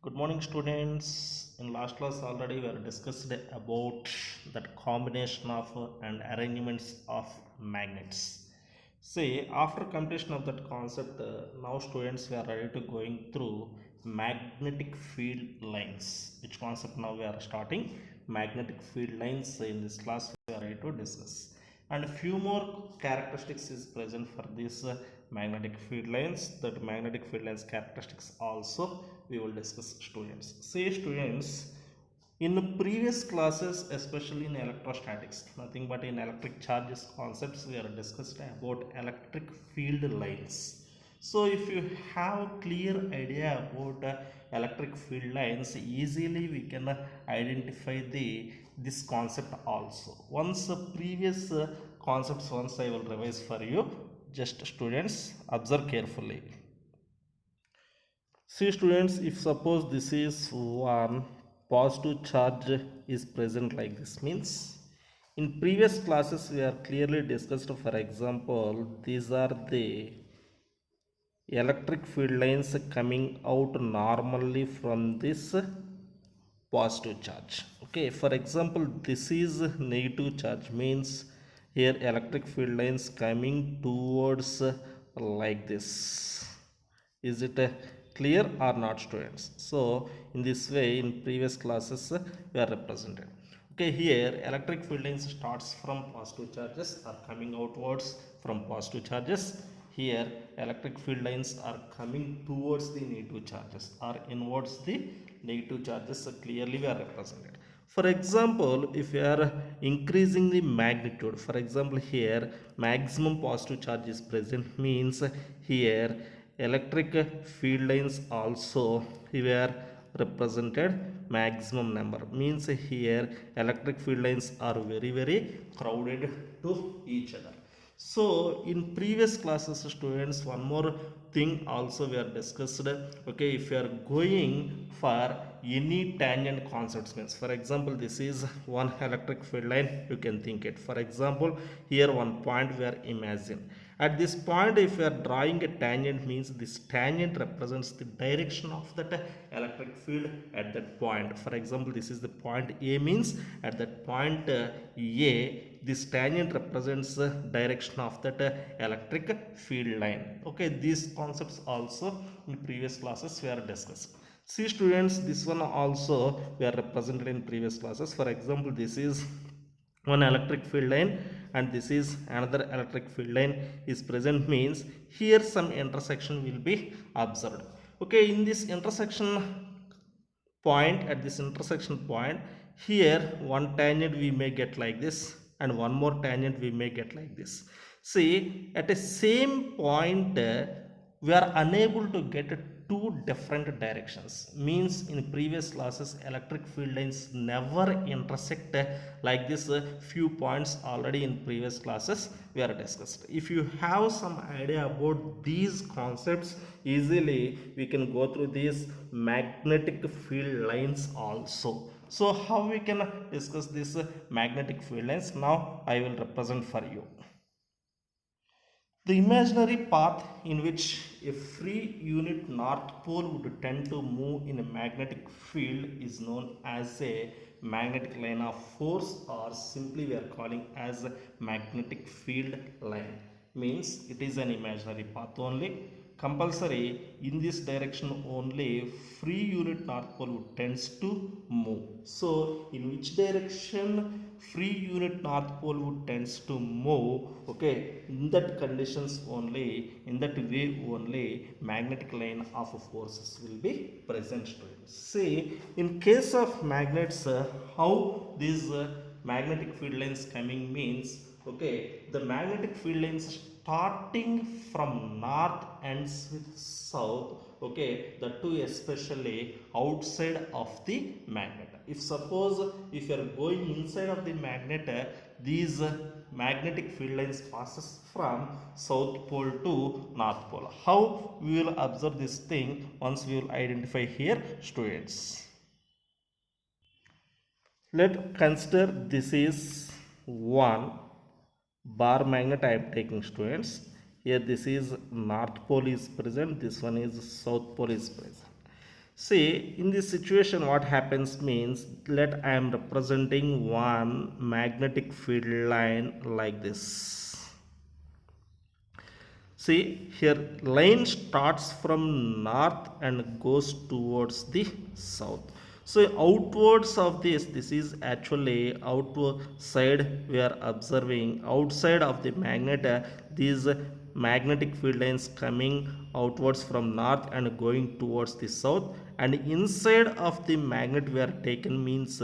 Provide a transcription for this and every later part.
Good morning, students. In last class already we have discussed about that combination of and arrangements of magnets. See, after completion of that concept, now students we are ready to going through magnetic field lines. Which concept now we are starting? Magnetic field lines. In this class we are ready to discuss. And a few more characteristics is present for this magnetic field lines. That magnetic field lines characteristics also we will discuss, students. Say, students, in previous classes, especially in electrostatics, nothing but in electric charges concepts, we are discussed about electric field lines. So if you have clear idea about electric field lines, easily we can identify the this concept also. Once previous concepts once I will revise for you. Just students observe carefully. See, students, if suppose this is one positive charge is present like this, means in previous classes we are clearly discussed, for example, these are the electric field lines coming out normally from this positive charge. Okay, for example, this is negative charge, means here electric field lines coming towards like this. Is it clear or not, students? So in this way in previous classes we are represented. Okay, here electric field lines starts from positive charges are coming outwards from positive charges. Here electric field lines are coming towards the negative charges or inwards the negative charges. Clearly we are represented. For example, if we are increasing the magnitude, for example, here maximum positive charge is present, means here electric field lines also were represented maximum number, means here electric field lines are very crowded to each other. So in previous classes, students, one more thing also we are discussed. Okay, if you are going for any tangent concepts, means for example this is one electric field line, you can think it. For example, here one point we are imagine. At this point, if you are drawing a tangent, means this tangent represents the direction of that electric field at that point. For example, this is the point A, means at that point A, this tangent represents the direction of that electric field line. Okay, these concepts also in previous classes we are discussed. See, students, this one also we are represented in previous classes. For example, this is one electric field line and this is another electric field line is present, means here some intersection will be observed. Okay, in this intersection point, at this intersection point, here one tangent we may get like this and one more tangent we may get like this. See, at a same point we are unable to get two different directions, means in previous classes electric field lines never intersect like this. Few points already in previous classes we are discussed. If you have some idea about these concepts, easily we can go through these magnetic field lines also. So how we can discuss this magnetic field lines? Now I will represent for you. The imaginary path in which a free unit north pole would tend to move in a magnetic field is known as a magnetic line of force, or simply we are calling as a magnetic field line. Means it is an imaginary path only. Compulsory in this direction only free unit north pole tends to move. So in which direction free unit north pole would tends to move? Okay, in that conditions only, in that way only, magnetic line of forces will be present, students. See, in case of magnets, how these magnetic field lines coming means, okay, the magnetic field lines starting from north ends with south. Okay, the two especially outside of the magnet. If suppose if you are going inside of the magnet, these magnetic field lines passes from south pole to north pole. How we will observe this thing once we will identify here, students. Let consider this is one bar magnet I am taking, students. Here this is north pole is present, this one is south pole is present. See, in this situation what happens means, let I am representing one magnetic field line like this. See, here line starts from north and goes towards the south. So outwards of this is actually outside we are observing outside of the magnet, these magnetic field lines coming outwards from north and going towards the south, and inside of the magnet we are taken means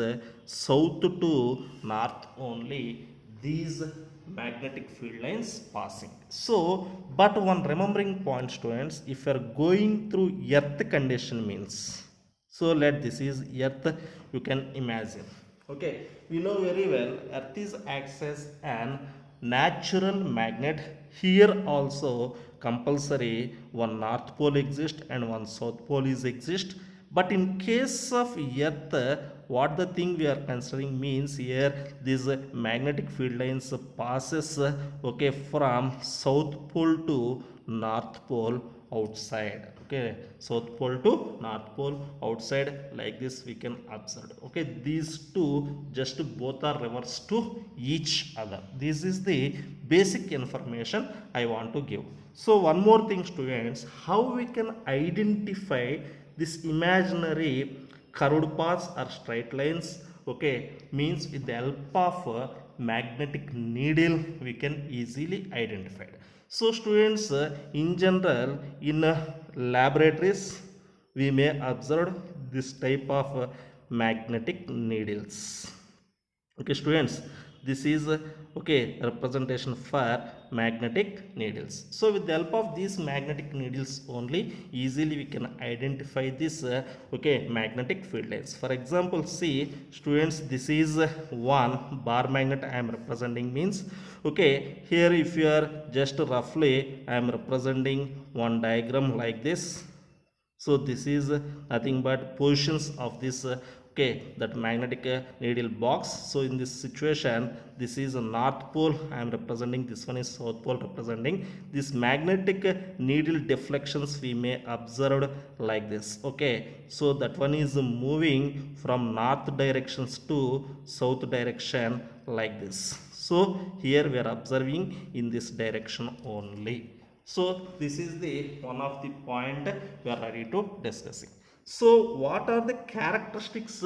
south to north only these magnetic field lines passing. So but one remembering point, students, if you are going through earth condition means, so let this is earth, you can imagine. Okay, we know very well earth is acts as an natural magnet. Here also compulsory one north pole exists and one south pole is exist. But in case of earth, what the thing we are considering means, here this magnetic field lines passes okay from south pole to north pole outside. Okay, south pole to north pole outside, like this we can observe. Okay, these two just both are reverse to each other. This is the basic information I want to give. So one more thing, students, how we can identify this imaginary curved paths or straight lines. Okay, means with the help of a magnetic needle we can easily identify it. So students, in general in laboratories we may observe this type of magnetic needles. Okay, students, this is okay representation for magnetic needles. So with the help of these magnetic needles only easily we can identify this okay magnetic field lines. For example, see students, this is one bar magnet I am representing means. Okay, here if you are just roughly I am representing one diagram like this. So this is nothing but positions of this okay that magnetic needle box. So in this situation, this is a north pole I am representing, this one is south pole representing. This magnetic needle deflections we may observe like this. Okay, so that one is moving from north directions to south direction like this. So here we are observing in this direction only. So this is the one of the point we are ready to discussing. So what are the characteristics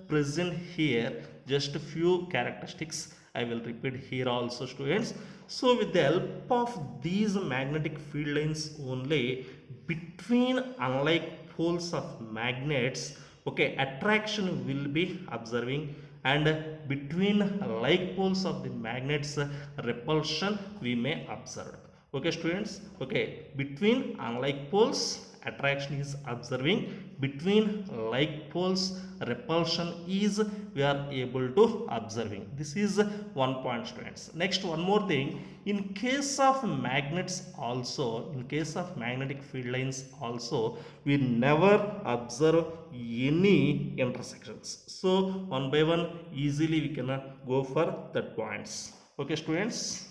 present here? Just a few characteristics I will repeat here also, students. So with the help of these magnetic field lines only between unlike poles of magnets, okay, attraction will be observing, and between like poles of the magnets repulsion we may observe. Okay, students, okay, between unlike poles attraction is observing, between like poles repulsion is we are able to observing. This is one point, students. Next, one more thing, in case of magnets also, in case of magnetic field lines also, we never observe any intersections. So one by one easily we can go for that points. Okay, students.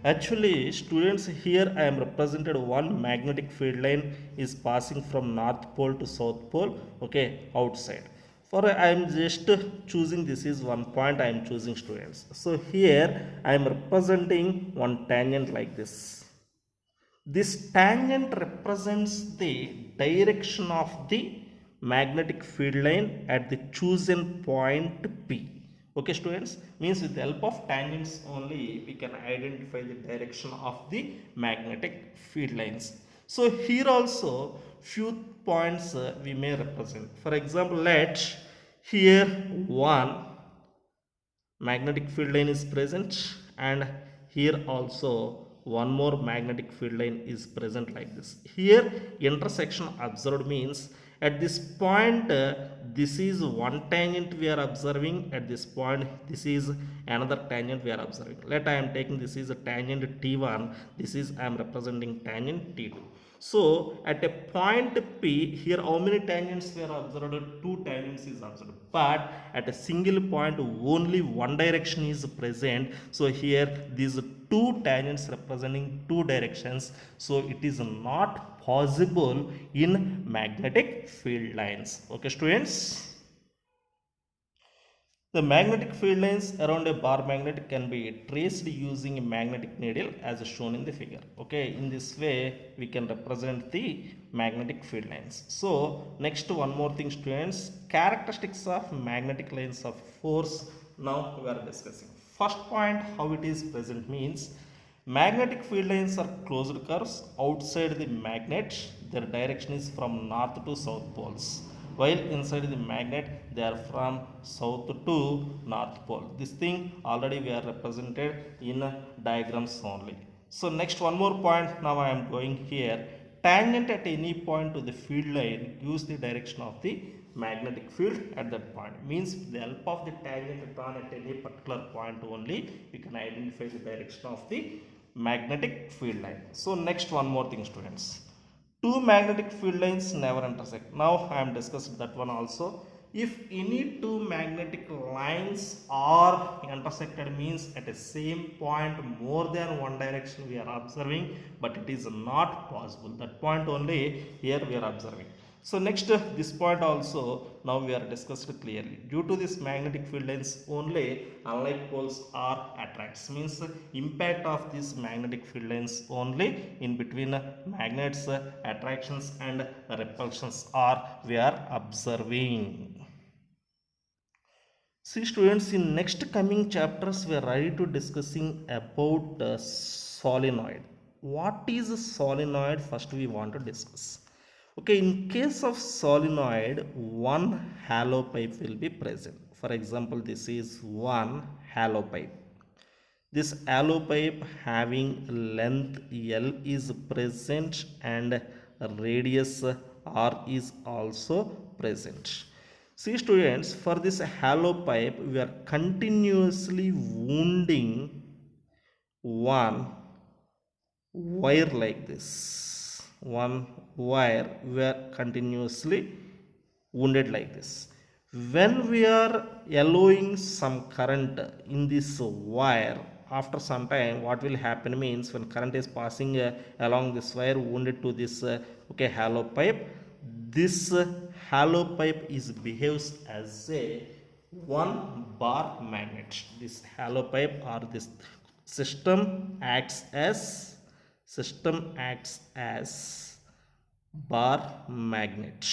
Actually, students, here I am represented one magnetic field line is passing from north pole to south pole, okay, outside. For I am just choosing, this is one point I am choosing, students. So here I am representing one tangent like this. This tangent represents the direction of the magnetic field line at the chosen point P. Okay, students, means with the help of tangents only we can identify the direction of the magnetic field lines. So here also few points we may represent. For example, let here one magnetic field line is present, and here also one more magnetic field line is present like this. Here intersection observed means at this point this is one tangent we are observing, at this point this is another tangent we are observing. Let I am taking this is a tangent T1, this is I am representing tangent T2. So at a point P, here how many tangents we are observed? Two tangents is observed, but at a single point only one direction is present. So here these two tangents representing two directions, so it is not possible in magnetic field lines. Okay, students. The magnetic field lines around a bar magnet can be traced using a magnetic needle as shown in the figure. Okay, in this way we can represent the magnetic field lines. So next one more thing students, characteristics of magnetic lines of force now we are discussing. First point, how it is present means magnetic field lines are closed curves outside the magnet. Their direction is from north to south poles, while inside the magnet they are from south to north pole. This thing already we are represented in diagrams only. So next one more point now I am going here. Tangent at any point to the field line gives the direction of the magnetic field at that point. Means with the help of the tangent drawn at any particular point only we can identify the direction of the magnetic field line. So next one more thing students, two magnetic field lines never intersect. Now I am discussing that one also. If any two magnetic lines are intersected means at a same point more than one direction we are observing, but it is not possible. That point only here we are observing. So next this point also now we are discussed clearly. Due to this magnetic field lines only unlike poles are attracts, means impact of these magnetic field lines only in between magnets attractions and repulsions are we are observing. See students, in next coming chapters we are ready to discussing about solenoid. What is a solenoid? First we want to discuss. Okay, in case of solenoid, one hollow pipe will be present. For example, this is one hollow pipe. This hollow pipe having length L is present and radius R is also present. See students, for this hollow pipe we are continuously wounding one wire like this. One wire we are continuously wounded like this. When we are allowing some current in this wire, after some time what will happen means when current is passing along this wire wounded to this okay hollow pipe, this hollow pipe is behaves as a one bar magnet. This hollow pipe or this system acts as bar magnet.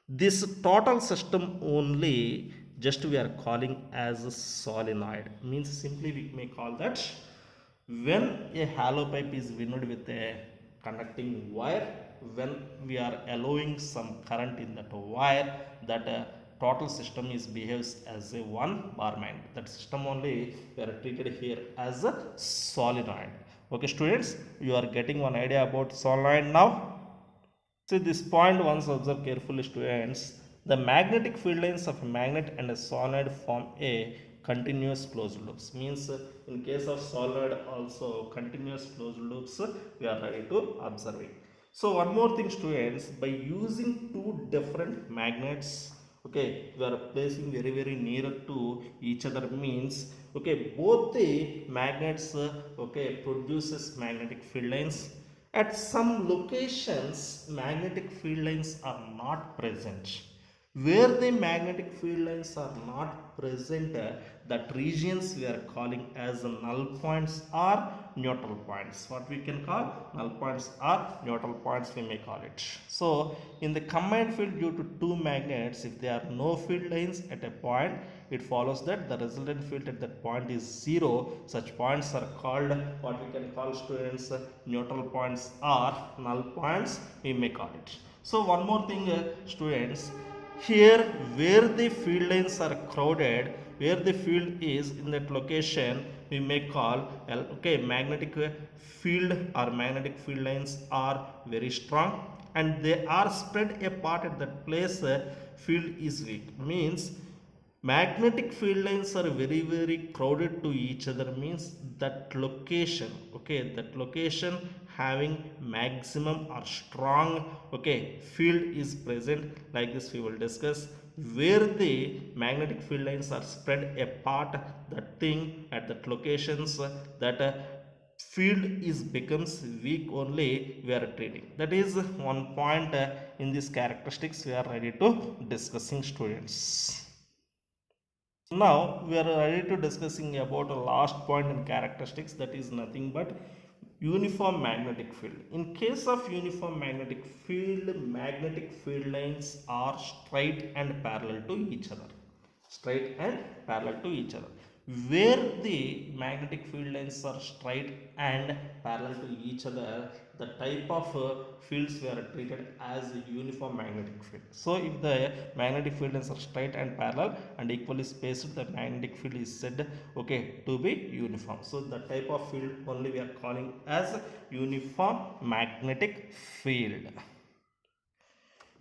This total system only just we are calling as a solenoid. Means simply we may call that when a hollow pipe is wound with a conducting wire, when we are allowing some current in that wire, that total system is behaves as a one bar magnet. That system only we are treated here as a solenoid. Okay students, you are getting one idea about solenoid now. See this point once observe carefully students. The magnetic field lines of a magnet and a solenoid form a continuous closed loops. Means in case of solenoid also continuous closed loops we are ready to observing. So one more thing students, by using two different magnets, okay, we are placing very near to each other means okay both the magnets okay produces magnetic field lines. At some locations magnetic field lines are not present. Where the magnetic field lines are not present, that regions we are calling as null points or neutral points. What we can call null points or neutral points we may call it. So in the combined field due to two magnets, if there are no field lines at a point, it follows that the resultant field at that point is zero. Such points are called what we can call students neutral points or null points we may call it. So one more thing students, here where the field lines are crowded, where the field is in that location we may call okay magnetic field or magnetic field lines are very strong and they are spread apart at that place field is weak. Means magnetic field lines are very crowded to each other means that location, okay, that location having maximum or strong okay field is present. Like this we will discuss. Where the magnetic field lines are spread apart, that thing at that locations that field is becomes weak only we are treating. That is one point in these characteristics we are ready to discussing, students. Now we are ready to discussing about a last point in characteristics, that is nothing but uniform magnetic field. In case of uniform magnetic field lines are straight and parallel to each other. Straight and parallel to each other. Where the magnetic field lines are straight and parallel to each other, the type of fields were treated as a uniform magnetic field. So if the magnetic field lines are straight and parallel and equally spaced, the magnetic field is said to be uniform. So the type of field only we are calling as uniform magnetic field.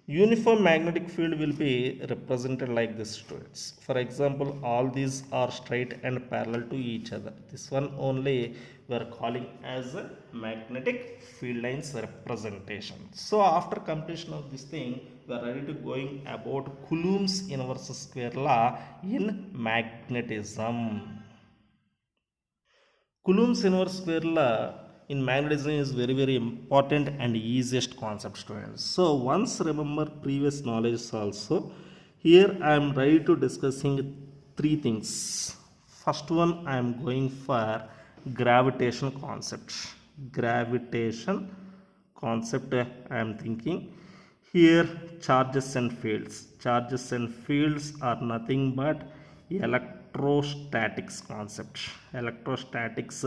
Uniform magnetic field will be represented like this, students. For example, all these are straight and parallel to each other. This one only we are calling as a magnetic field lines representation. So after completion of this thing, we are ready to going about Coulomb's inverse square law in magnetism. Coulomb's inverse square law in magnetism is very important and easiest concept, students. So once remember previous knowledge also. Here I am ready to discussing three things. First one, I am going for gravitation concept. Gravitation concept I am thinking. Here charges and fields. Charges and fields are nothing but electrostatics concept. Electrostatics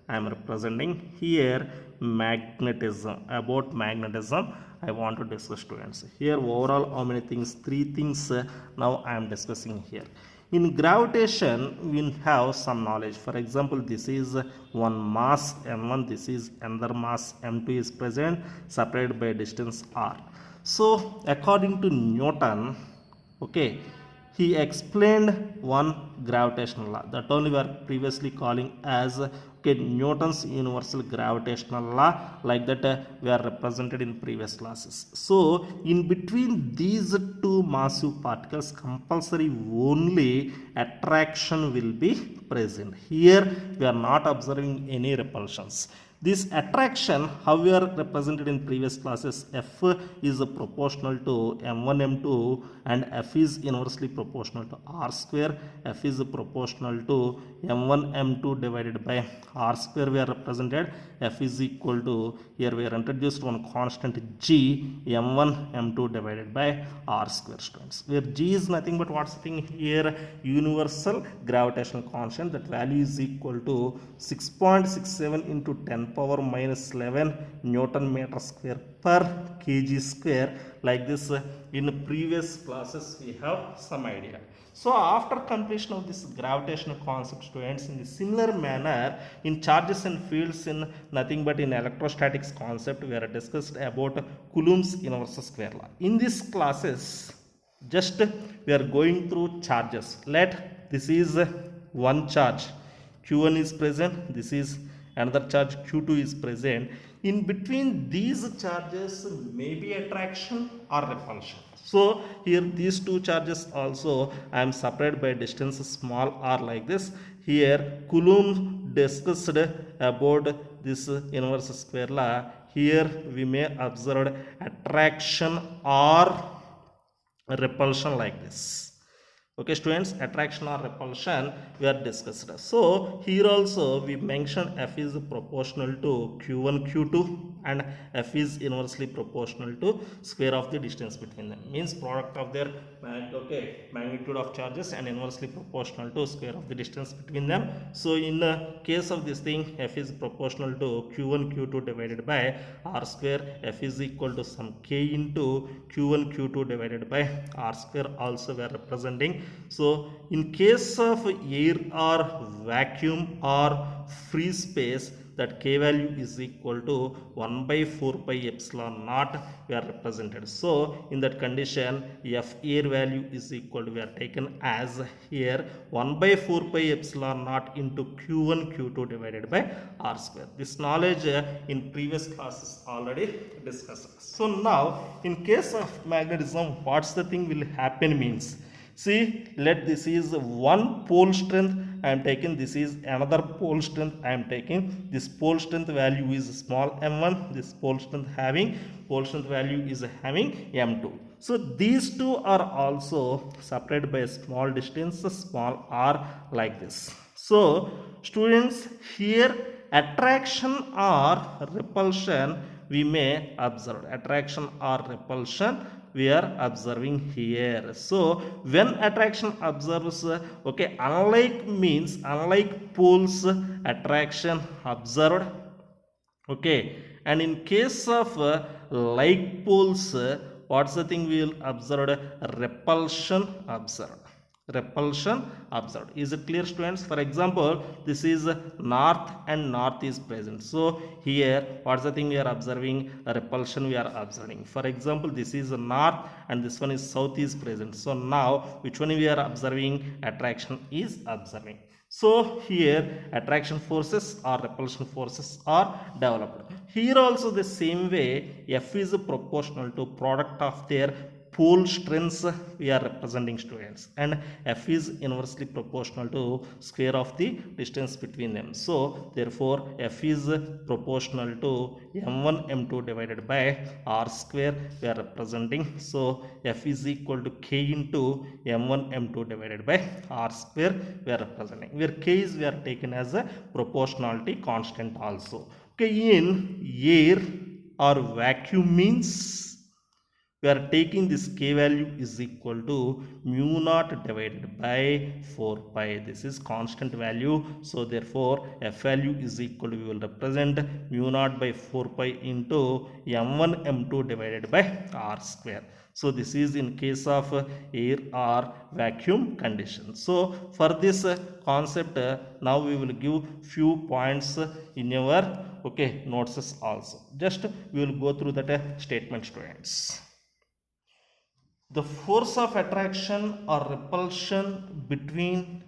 I am representing. Here magnetism. About magnetism I want to discuss, students. Here overall how many things? Three things now I am discussing here. In gravitation we have some knowledge. For example, this is one mass m1, this is another mass m2 is present, separated by distance r. So according to Newton, he explained one gravitational law that only we are previously calling as Newton's universal gravitational law, like that we are represented in previous classes. So in between these two massive particles, compulsory only attraction will be present. Here we are not observing any repulsions. This attraction, how we are represented in previous classes, F is proportional to m1 m2 and F is inversely proportional to r square. F is proportional to m1 m2 divided by r square we are represented. F is equal to, here we are introduced one constant g, m1 m2 divided by r square, students, where g is nothing but what's the thing here, universal gravitational constant. That value is equal to 6.67 into 10 power minus 11 Newton meter square per kg square. Like this in previous classes we have some idea. So after completion of this gravitational concept, students, in a similar manner in charges and fields, in nothing but in electrostatics concept, we are discussed about Coulomb's inverse square law. In these classes just we are going through charges. Let this is one charge, q1 is present, this is another charge, q2 is present. In between these charges may be attraction or repulsion. So here these two charges also I am separated by distance small r, like this. Here Coulomb discussed about this inverse square law. Here we may observe attraction or repulsion, like this. Students, attraction or repulsion we are discussed. So here also we mentioned F is proportional to q1 q2 and F is inversely proportional to square of the distance between them, means product of their magnitude of charges and inversely proportional to square of the distance between them. So in the case of this thing, F is proportional to q1 q2 divided by r square. F is equal to some k into q1 q2 divided by r square also we are representing. So in case of air or vacuum or free space, that k value is equal to 1 by 4 pi epsilon naught we are represented. So in that condition, F air value is equal to, we are taken as here 1 by 4 pi epsilon naught into q1 q2 divided by r square. This knowledge in previous classes already discussed. So now in case of magnetism, what's the thing will happen means, see, let this is one pole strength I am taking this is another pole strength. I am taking this pole strength value is small m1, this pole strength value is having m2. So these two are also separated by a small distance, small r, like this. So students, here attraction or repulsion we may observe. Attraction or repulsion we are observing here. So when attraction observes, okay, unlike poles, attraction observed, okay, and in case of like poles, what's the thing we will observe? Repulsion observed. Is it clear, students? For example, this is north and north is present. So here what's the thing we are observing? Repulsion we are observing. For example, this is north and this one is south is present. So now which one we are observing? Attraction is observing. So here attraction forces or repulsion forces are developed. Here also the same way, F is proportional to product of their pole strengths we are representing, students, and F is inversely proportional to square of the distance between them. So therefore F is proportional to m1 m2 divided by r square we are representing. So F is equal to k into m1 m2 divided by r square we are representing, where k is we are taken as a proportionality constant also. Okay, in air or vacuum means we are taking this k value is equal to mu naught divided by 4 pi. This is constant value. So therefore F value is equal to, we will represent mu naught by 4 pi into m1 m2 divided by r square. So this is in case of air or vacuum condition. So for this concept, now we will give few points in our notes also. Just we will go through that statement, students. The force of attraction or repulsion between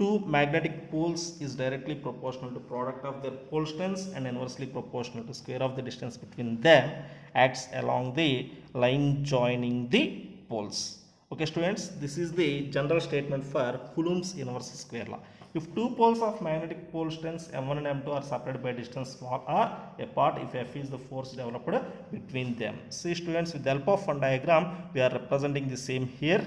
two magnetic poles is directly proportional to product of their pole strengths and inversely proportional to square of the distance between them, acts along the line joining the poles. Okay, students, this is the general statement for Coulomb's inverse square law. If two poles of magnetic pole strengths m1 and m2 are separated by distance small r apart, if F is the force developed between them. See, students, with the help of one diagram, we are representing the same here.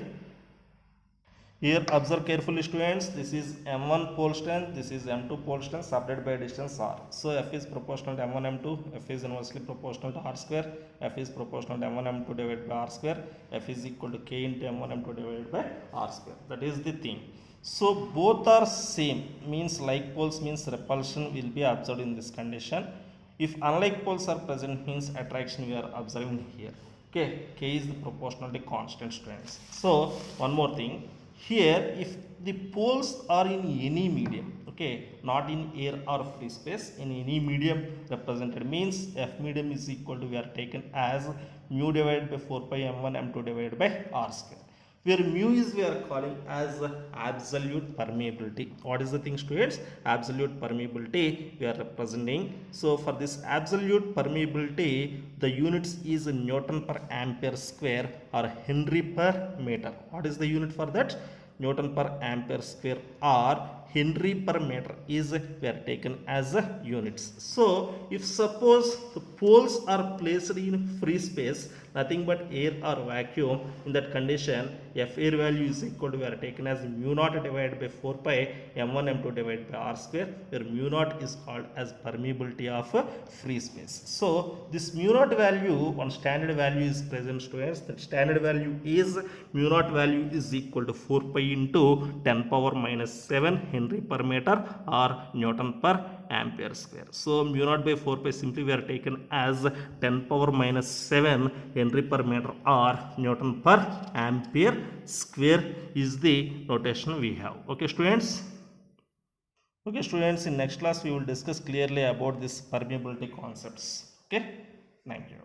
Here observe carefully, students, this is m1 pole strength, this is m2 pole strength separated by distance r. So F is proportional to m1 m2, F is inversely proportional to r square, F is proportional to m1 m2 divided by r square, F is equal to k into m1 m2 divided by r square. That is the thing. So both are same, means like poles means repulsion will be observed in this condition. If unlike poles are present means attraction we are observing here. Okay, k is the proportionality constant, students. So one more thing. Here, if the poles are in any medium, okay, not in air or free space, in any medium represented, means F medium is equal to, we are taken as mu divided by 4 pi m1 m2 divided by r square, where mu is we are calling as absolute permeability. What is the thing, students? Absolute permeability we are representing. So for this absolute permeability, the units is Newton per ampere square or Henry per meter. What is the unit for that? Newton per ampere square or Henry per meter is we are taken as units. So if suppose the poles are placed in free space, nothing but air or vacuum, in that condition F air value is equal to, we are taken as mu naught divided by 4 pi m1 m2 divided by r square, where mu naught is called as permeability of free space. So this mu naught value, one standard value is present, students. That standard value is mu naught value is equal to 4 pi into 10 power minus 7 Henry per meter or Newton per ampere square. So mu naught by 4 pi simply we are taken as 10 power minus 7 Henry per meter or Newton per ampere square is the notation we have. Okay, students. Okay, students, in next class we will discuss clearly about this permeability concepts. Okay, thank you.